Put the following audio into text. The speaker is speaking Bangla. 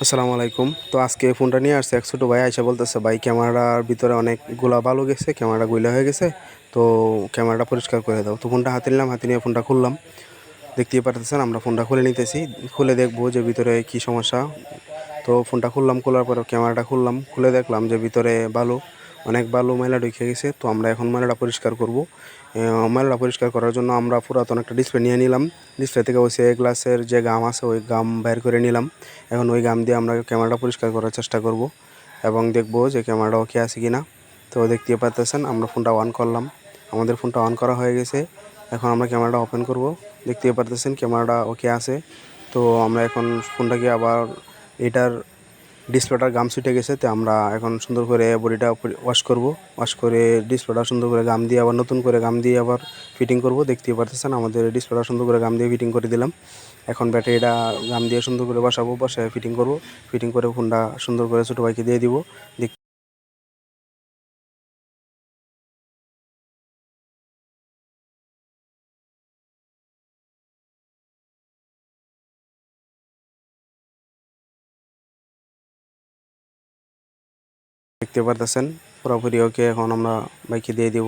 আসসালামু আলাইকুম। তো আজকে ফোনটা নিয়ে আসছে, এক ছোট ভাই আইসা বলতেছে ভাই ক্যামেরার ভিতরে অনেকগুলা বালু গেছে, ক্যামেরাটা গুইলা হয়ে গেছে, তো ক্যামেরাটা পরিষ্কার করে দাও। তো ফোনটা হাতে নিলাম, হাতে নিয়ে ফোনটা খুললাম। দেখতেই পারতেছেন আমরা ফোনটা খুলে নিতেছি, খুলে দেখবো যে ভিতরে কি সমস্যা। তো ফোনটা খুললাম, খোলার পরে ক্যামেরাটা খুললাম, খুলে দেখলাম যে ভিতরে অনেক বালু ময়লা ঢুকে গেছে। তো আমরা এখন ময়লাটা পরিষ্কার করব। ময়লাটা পরিষ্কার করার জন্য আমরা পুরাতন একটা ডিসপ্লে নিয়ে নিলাম। ডিসপ্লে থেকে ওই গ্লাসের যে গাম আছে ওই গাম বের করে নিলাম। এখন ওই গাম দিয়ে আমরা ক্যামেরাটা পরিষ্কার করার চেষ্টা করব এবং দেখব যে ক্যামেরাটা ওকে আছে কি না। তো দেখতে পাচ্ছেন আমরা ফোনটা অন করলাম, আমাদের ফোনটা অন করা হয়ে গেছে। এখন আমরা ক্যামেরাটা ওপেন করব। দেখতে পারতেছেন ক্যামেরাটা ওকে আছে। তো আমরা এখন ফোনটাকে আবার এটার ডিসপ্লেটার গাম ছুটে গেছে, তো আমরা এখন সুন্দর করে বডিটা ওয়াশ করব। ওয়াশ করে ডিসপ্লেটা সুন্দর করে গাম দিয়ে আবার নতুন করে গাম দিয়ে আবার ফিটিং করব। দেখতেই পারতেছেন আমাদের ডিসপ্লেটা সুন্দর করে গাম দিয়ে ফিটিং করে দিলাম। এখন ব্যাটারিটা গাম দিয়ে সুন্দর করে বসাবো, বসায় ফিটিং করব। ফিটিং করে ফোনটা সুন্দর করে ছোটো ভাইকে দিয়ে দিব। দেখতে পারতেছেন পুরোপুরি ওকে, এখন আমরা বাইকে দিয়ে দিব।